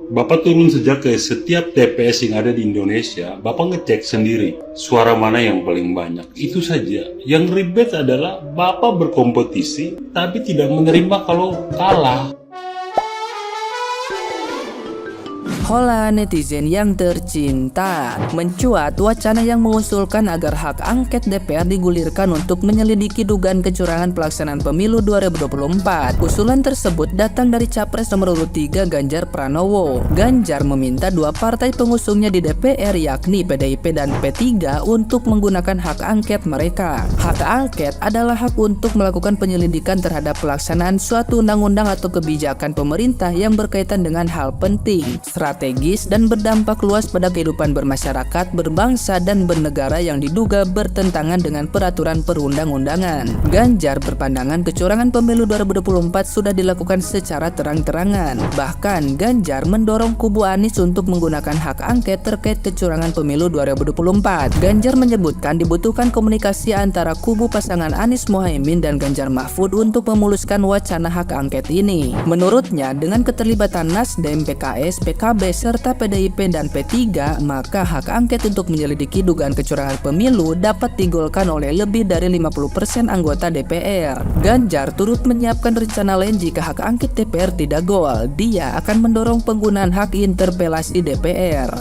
Bapak turun saja ke setiap TPS yang ada di Indonesia, Bapak ngecek sendiri suara mana yang paling banyak. Itu saja. Yang ribet adalah Bapak berkompetisi tapi tidak menerima kalau kalah. Hola netizen yang tercinta, mencuat wacana yang mengusulkan agar hak angket DPR digulirkan untuk menyelidiki dugaan kecurangan pelaksanaan pemilu 2024. Usulan tersebut datang dari Capres nomor urut 3 Ganjar Pranowo. Ganjar meminta dua partai pengusungnya di DPR yakni PDIP dan P3 untuk menggunakan hak angket mereka. Hak angket adalah hak untuk melakukan penyelidikan terhadap pelaksanaan suatu undang-undang atau kebijakan pemerintah yang berkaitan dengan hal penting, strategis dan berdampak luas pada kehidupan bermasyarakat, berbangsa dan bernegara yang diduga bertentangan dengan peraturan perundang-undangan. Ganjar berpandangan kecurangan pemilu 2024 sudah dilakukan secara terang-terangan. Bahkan Ganjar mendorong kubu Anies untuk menggunakan hak angket terkait kecurangan pemilu 2024. Ganjar menyebutkan dibutuhkan komunikasi antara kubu pasangan Anies Mohaimin dan Ganjar Mahfud untuk memuluskan wacana hak angket ini. Menurutnya, dengan keterlibatan Nasdem, PKS, PKB serta PDIP dan P3, maka hak angket untuk menyelidiki dugaan kecurangan pemilu dapat digolkan oleh lebih dari 50% anggota DPR. Ganjar turut menyiapkan rencana lain jika hak angket DPR tidak gol. Dia akan mendorong penggunaan hak interpelasi DPR.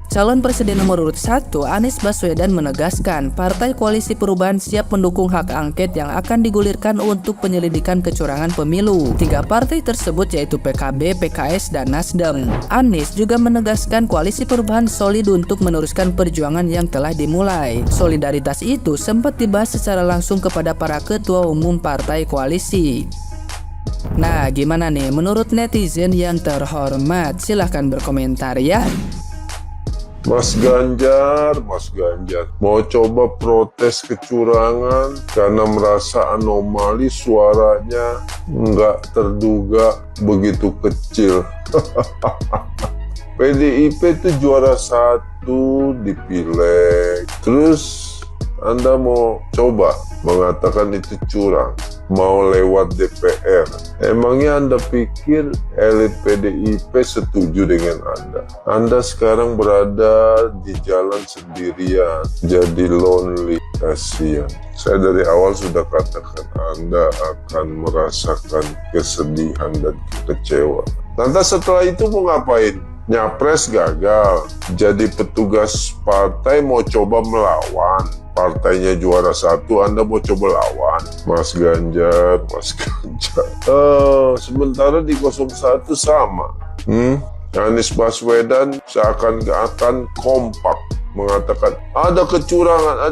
Calon Presiden nomor urut 1 Anies Baswedan menegaskan Partai Koalisi Perubahan siap mendukung hak angket yang akan digulirkan untuk penyelidikan kecurangan pemilu. Tiga partai tersebut yaitu PKB, PKS, dan Nasdem. Anies juga menegaskan Koalisi Perubahan solid untuk meneruskan perjuangan yang telah dimulai. Solidaritas itu sempat dibahas secara langsung kepada para ketua umum partai koalisi. Nah, gimana nih menurut netizen yang terhormat? Silahkan berkomentar ya. Mas Ganjar, mau coba protes kecurangan karena merasa anomali suaranya nggak terduga begitu kecil. PDIP itu juara 1 di Pileg, terus Anda mau coba mengatakan itu curang, mau lewat DPR. Emangnya Anda pikir elit PDIP setuju dengan Anda? Anda sekarang berada di jalan sendirian, jadi lonely, kasihan. Saya dari awal sudah katakan Anda akan merasakan kesedihan dan kecewa. Lantas setelah itu mau ngapain? Nyapres gagal, jadi petugas partai mau coba melawan. Partainya juara 1, Anda mau coba lawan Mas Ganjar. Sementara di 01 sama. Anies Baswedan seakan-akan kompak mengatakan ada kecurangan.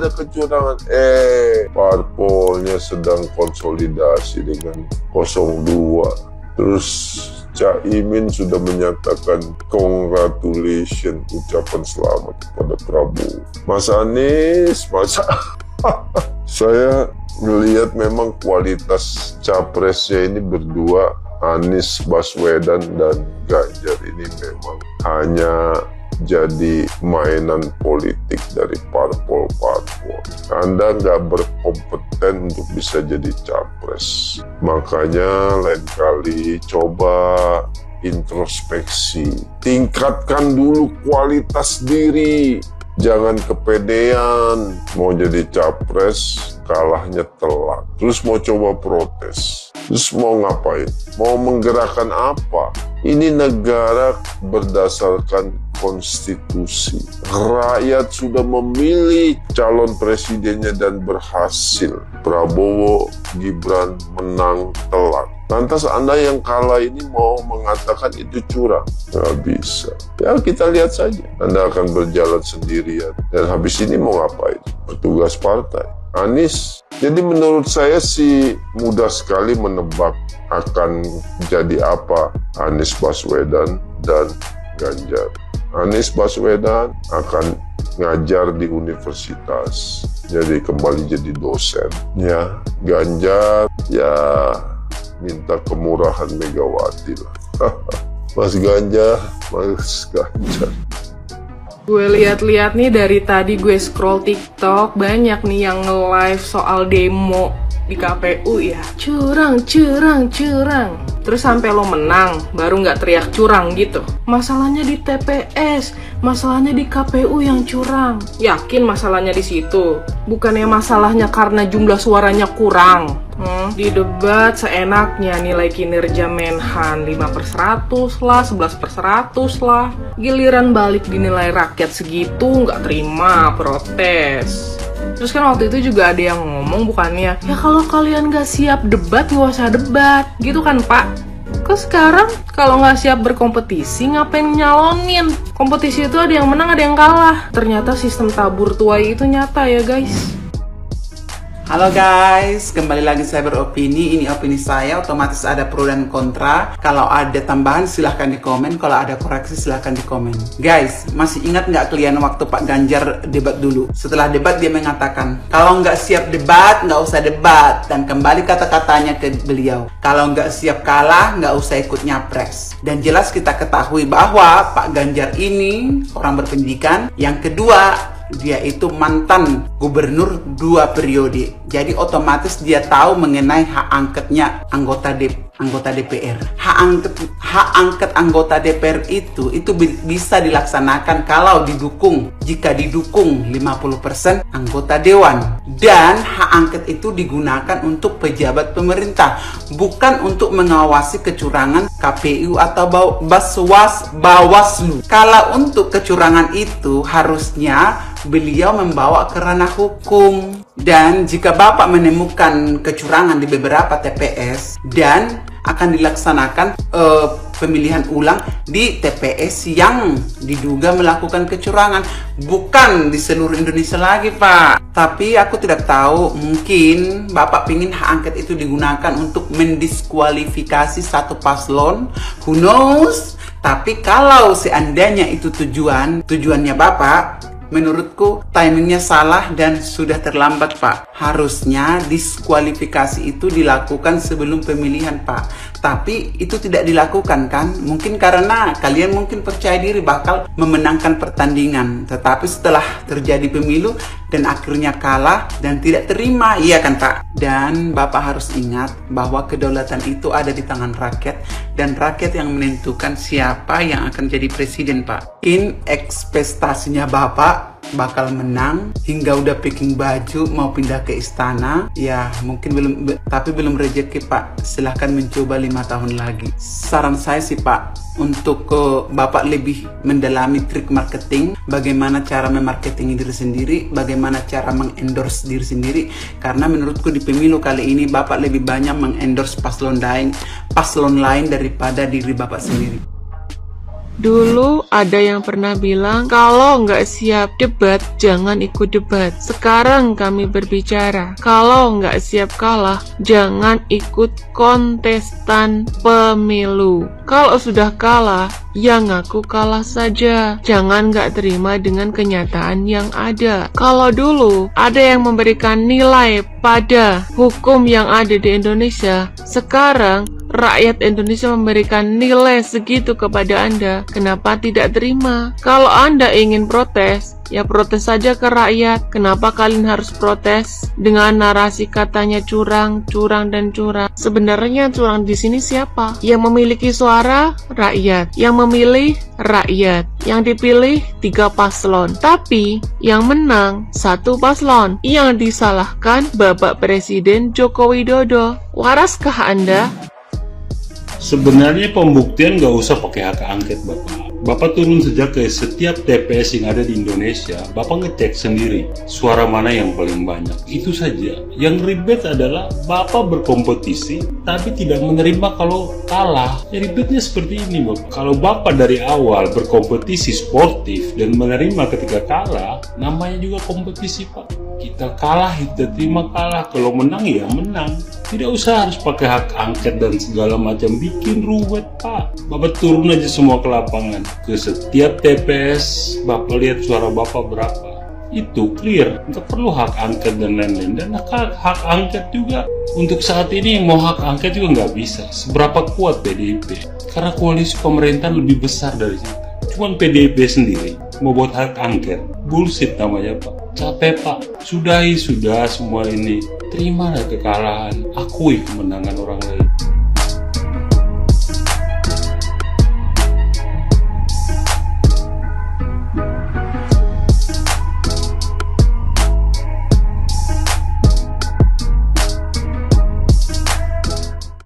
Parpolnya sedang konsolidasi dengan 02. Terus Caimin sudah menyatakan congratulations, ucapan selamat kepada Prabowo. Mas Anies, saya melihat memang kualitas capresnya ini berdua, Anies Baswedan dan Ganjar ini memang hanya jadi mainan politik dari parpol-parpol. Anda nggak berkompeten untuk bisa jadi capres. Makanya lain kali coba introspeksi. Tingkatkan dulu kualitas diri. Jangan kepedean. Mau jadi capres, kalahnya telat. Terus mau coba protes. Terus mau ngapain? Mau menggerakkan apa? Ini negara berdasarkan konstitusi. Rakyat sudah memilih calon presidennya dan berhasil. Prabowo, Gibran menang telat. Lantas Anda yang kalah ini mau mengatakan itu curang? Nggak bisa. Ya kita lihat saja. Anda akan berjalan sendirian. Dan habis ini mau ngapain? Petugas partai. Anies. Jadi menurut saya sih mudah sekali menebak akan jadi apa Anies Baswedan dan Ganjar. Anies Baswedan akan ngajar di universitas, jadi kembali jadi dosen. Ya, Ganjar ya minta kemurahan Megawati lah. Mas Ganjar. Gue lihat-lihat nih dari tadi gue scroll TikTok, banyak nih yang nge-live soal demo di KPU ya. Curang. Terus sampai lo menang, baru nggak teriak curang gitu. Masalahnya di TPS, masalahnya di KPU yang curang. Yakin masalahnya di situ? Bukannya masalahnya karena jumlah suaranya kurang. Di debat seenaknya nilai kinerja Menhan 5/100 lah, 11/100 lah. Giliran balik dinilai rakyat segitu, nggak terima, protes. Terus kan waktu itu juga ada yang ngomong bukannya, ya kalau kalian nggak siap debat, nggak usah debat. Gitu kan Pak? Kok sekarang kalau nggak siap berkompetisi, ngapain nyalonin? Kompetisi itu ada yang menang, ada yang kalah. Ternyata sistem tabur tuai itu nyata ya guys. Halo guys, kembali lagi saya beropini. Ini opini saya, otomatis ada pro dan kontra. Kalau ada tambahan silahkan di komen, kalau ada koreksi silahkan di komen. Guys, masih ingat nggak kalian waktu Pak Ganjar debat dulu? Setelah debat dia mengatakan, kalau nggak siap debat, nggak usah debat. Dan kembali kata-katanya ke beliau, kalau nggak siap kalah, nggak usah ikut nyapres. Dan jelas kita ketahui bahwa Pak Ganjar ini orang berpendidikan. Yang kedua, dia itu mantan gubernur 2 periode. Jadi otomatis dia tahu mengenai hak angketnya anggota DPR. Hak angket anggota DPR itu bisa dilaksanakan kalau jika didukung 50% anggota dewan. Dan hak angket itu digunakan untuk pejabat pemerintah, bukan untuk mengawasi kecurangan KPU atau Bawaslu. Kalau untuk kecurangan itu harusnya beliau membawa ke ranah hukum. Dan jika Bapak menemukan kecurangan di beberapa TPS dan akan dilaksanakan pemilihan ulang di TPS yang diduga melakukan kecurangan, bukan di seluruh Indonesia lagi Pak. Tapi aku tidak tahu, mungkin Bapak pingin hak angket itu digunakan untuk mendiskualifikasi satu paslon, who knows. Tapi kalau seandainya itu tujuannya Bapak, menurutku timingnya salah dan sudah terlambat Pak. Harusnya diskualifikasi itu dilakukan sebelum pemilihan Pak. Tapi itu tidak dilakukan kan? Mungkin karena kalian mungkin percaya diri bakal memenangkan pertandingan. Tetapi setelah terjadi pemilu dan akhirnya kalah dan tidak terima, iya kan Pak? Dan Bapak harus ingat bahwa kedaulatan itu ada di tangan rakyat. Dan rakyat yang menentukan siapa yang akan jadi presiden Pak. Ekspektasinya Bapak bakal menang hingga udah packing baju mau pindah ke istana, ya mungkin belum rezeki Pak. Silahkan mencoba 5 tahun lagi. Saran saya sih Pak, untuk Bapak lebih mendalami trik marketing, bagaimana cara memarketing diri sendiri, bagaimana cara mengendorse diri sendiri. Karena menurutku di pemilu kali ini Bapak lebih banyak mengendorse paslon lain daripada diri Bapak sendiri. Dulu ada yang pernah bilang, kalau nggak siap debat, jangan ikut debat. Sekarang kami berbicara, kalau nggak siap kalah, jangan ikut kontestan pemilu. Kalau sudah kalah, ya ngaku kalah saja. Jangan nggak terima dengan kenyataan yang ada. Kalau dulu ada yang memberikan nilai pada hukum yang ada di Indonesia, sekarang rakyat Indonesia memberikan nilai segitu kepada Anda. Kenapa tidak terima? Kalau Anda ingin protes, ya protes saja ke rakyat. Kenapa kalian harus protes dengan narasi katanya curang, dan curang? Sebenarnya curang di sini siapa? Yang memiliki suara rakyat, yang memilih rakyat, yang dipilih 3 paslon. Tapi yang menang 1 paslon. Yang disalahkan Bapak Presiden Joko Widodo. Waraskah Anda? Sebenarnya pembuktian nggak usah pakai hak angket Bapak. Bapak turun saja ke setiap TPS yang ada di Indonesia, Bapak ngecek sendiri suara mana yang paling banyak. Itu saja. Yang ribet adalah Bapak berkompetisi tapi tidak menerima kalau kalah. Ya, ribetnya seperti ini Bapak. Kalau Bapak dari awal berkompetisi sportif dan menerima ketika kalah, namanya juga kompetisi Pak. Kita kalah, kita terima kalah. Kalau menang ya menang. Tidak usah harus pakai hak angket dan segala macam, bikin ruwet Pak. Bapak turun aja semua ke lapangan, ke setiap TPS, Bapak lihat suara Bapak berapa. Itu clear, nggak perlu hak angket dan lain-lain. Dan hak angket juga untuk saat ini mau hak angket juga nggak bisa. Seberapa kuat PDIP? Karena koalisi pemerintahan lebih besar dari situ. Cuman PDIP sendiri mau buat hak angket, bullshit namanya Pak. Capek Pak, sudah semua ini. Terimalah kekalahan, akui kemenangan orang lain.